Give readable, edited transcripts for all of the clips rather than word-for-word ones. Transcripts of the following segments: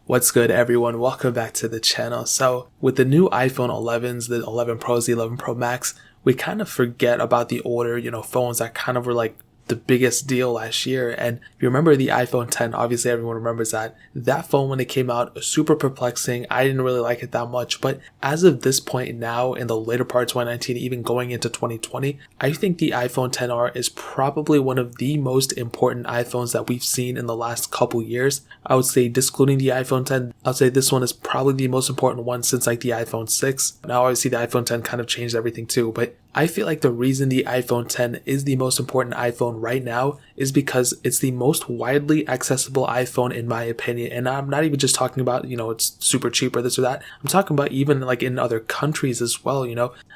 What's good, everyone? Welcome back to the channel. So with the new iPhone 11s, the 11 Pros, the 11 Pro Max, we kind of forget about the older, phones that kind of were like the biggest deal last year. And if you remember the iPhone 10, obviously everyone remembers that phone when it came out was super perplexing. I didn't really like it that much, but as of this point now in the later part of 2019, even going into 2020, I think the iPhone 10R is probably one of the most important iPhones that we've seen in the last couple years. I would say, discluding the iPhone 10, I would say this one is probably the most important one since like the iPhone 6. Now obviously the iPhone 10 kind of changed everything too, but I feel like the reason the iPhone 10 is the most important iPhone right now is because it's the most widely accessible iPhone in my opinion. And I'm not even just talking about, it's super cheap or this or that. I'm talking about even like in other countries as well,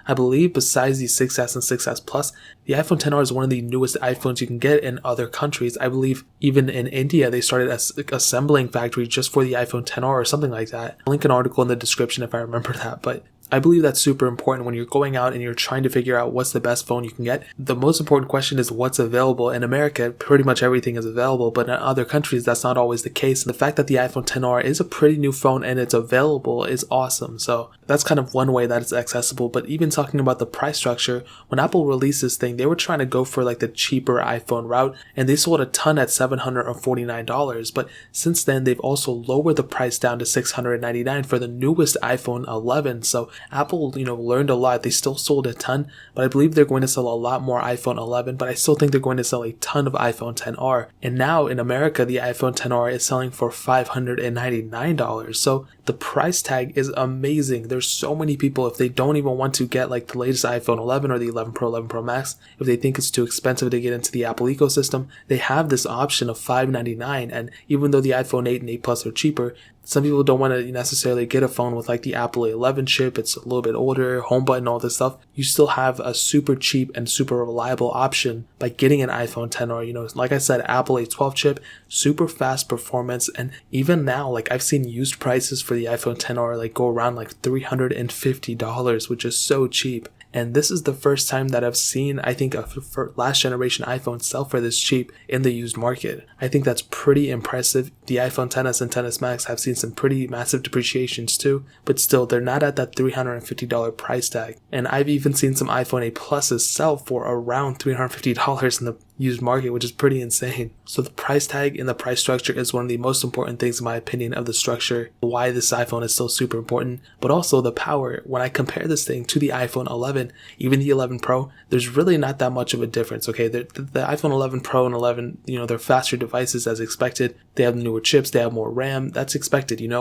I believe besides the 6S and 6S Plus, the iPhone 10R is one of the newest iPhones you can get in other countries. I believe even in India, they started assembling factories just for the iPhone 10R or something like that. I'll link an article in the description if I remember that, but I believe that's super important when you're going out and you're trying to figure out what's the best phone you can get. The most important question is what's available. In America, pretty much everything is available, but in other countries, that's not always the case. And the fact that the iPhone 10R is a pretty new phone and it's available is awesome. So that's kind of one way that it's accessible. But even talking about the price structure, when Apple released this thing, they were trying to go for like the cheaper iPhone route, and they sold a ton at $749. But since then, they've also lowered the price down to $699 for the newest iPhone 11. So Apple, learned a lot. They still sold a ton, but I believe they're going to sell a lot more iPhone 11, but I still think they're going to sell a ton of iPhone 10R. And now in America, the iPhone 10R is selling for $599. So the price tag is amazing. There's so many people, if they don't even want to get like the latest iPhone 11 or the 11 Pro, 11 Pro Max, if they think it's too expensive to get into the Apple ecosystem, they have this option of $599. And even though the iPhone 8 and 8 Plus are cheaper, some people don't want to necessarily get a phone with like the Apple 11 chip. It's a little bit older, home button, all this stuff. You still have a super cheap and super reliable option by getting an iPhone 10R. Like I said, Apple A12 chip, super fast performance. And even now, like I've seen used prices for the iPhone 10R like go around like $350, which is so cheap. And this is the first time that I've seen, I think, a last generation iPhone sell for this cheap in the used market. I think that's pretty impressive. The iPhone XS and XS Max have seen some pretty massive depreciations too, but still, they're not at that $350 price tag. And I've even seen some iPhone 8 Pluses sell for around $350 in the used market, which is pretty insane. So the price tag and the price structure is one of the most important things in my opinion of the structure, why this iPhone is so super important, but also the power. When I compare this thing to the iPhone 11, even the 11 Pro, there's really not that much of a difference, okay? The iPhone 11 Pro and 11, they're faster devices as expected. They have newer chips, they have more RAM, that's expected,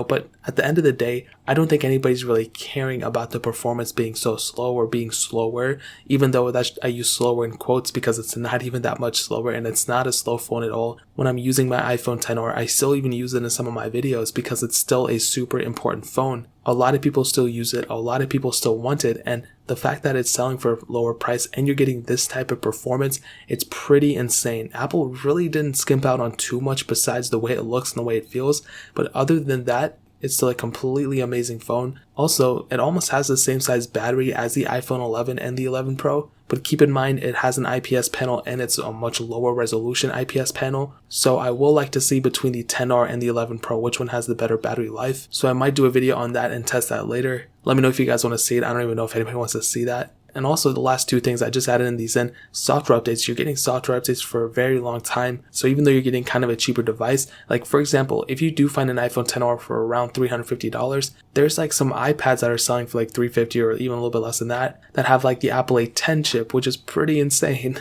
but at the end of the day, I don't think anybody's really caring about the performance being so slow or being slower, even though I use slower in quotes because it's not even that much slower and it's not a slow phone at all. When I'm using my iPhone 10R, I still even use it in some of my videos because it's still a super important phone. A lot of people still use it, a lot of people still want it, and the fact that it's selling for a lower price and you're getting this type of performance, it's pretty insane. Apple really didn't skimp out on too much besides the way it looks and the way it feels, but other than that, it's still a completely amazing phone. Also, it almost has the same size battery as the iPhone 11 and the 11 Pro, but keep in mind it has an IPS panel and it's a much lower resolution IPS panel. So I will like to see between the 10R and the 11 Pro which one has the better battery life. So I might do a video on that and test that later. Let me know if you guys want to see it. I don't even know if anybody wants to see that. And also the last two things I just added in these in software updates. You're getting software updates for a very long time. So even though you're getting kind of a cheaper device, like for example, if you do find an iPhone 10R for around $350, there's like some iPads that are selling for like $350 or even a little bit less than that have like the Apple A10 chip, which is pretty insane.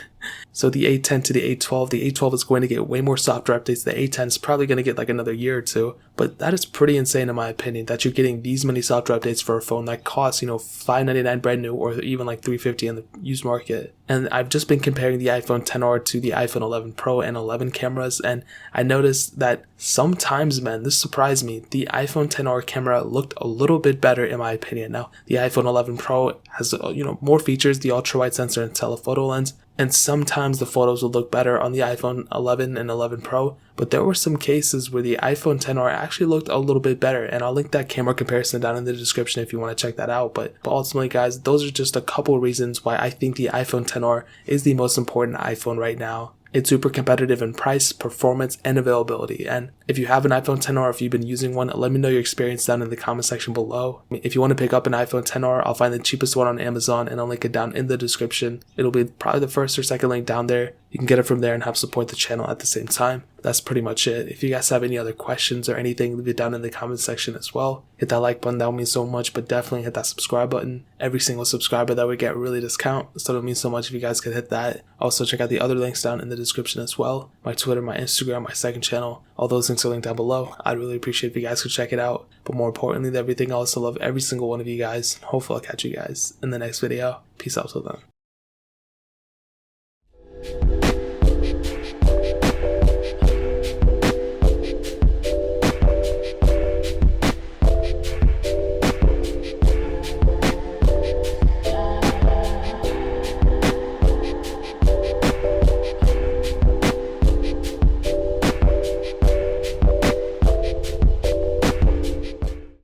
So the A10 to the A12 is going to get way more software updates. The A10 is probably going to get like another year or two, but that is pretty insane in my opinion that you're getting these many software updates for a phone that costs, $599 brand new or even like $350 in the used market. And I've just been comparing the iPhone 10R to the iPhone 11 Pro and 11 cameras, and I noticed that sometimes, man, this surprised me, the iPhone 10R camera looked a little bit better in my opinion. Now, the iPhone 11 Pro has, more features, the ultra-wide sensor and telephoto lens, and sometimes the photos will look better on the iPhone 11 and 11 Pro, but there were some cases where the iPhone 10R actually looked a little bit better, and I'll link that camera comparison down in the description if you want to check that out. But ultimately, guys, those are just a couple reasons why I think the iPhone 10R is the most important iPhone right now. It's super competitive in price, performance, and availability. And if you have an iPhone XR or if you've been using one, let me know your experience down in the comment section below. If you want to pick up an iPhone XR, I'll find the cheapest one on Amazon and I'll link it down in the description. It'll be probably the first or second link down there. You can get it from there and help support the channel at the same time. That's pretty much it. If you guys have any other questions or anything, leave it down in the comment section as well. Hit that like button, that would mean so much, but definitely hit that subscribe button. Every single subscriber that we get really does count, so it means so much if you guys could hit that. Also, check out the other links down in the description as well. My Twitter, my Instagram, my second channel. All those links are linked down below. I'd really appreciate if you guys could check it out. But more importantly than everything else, I love every single one of you guys. Hopefully I'll catch you guys in the next video. Peace out till then.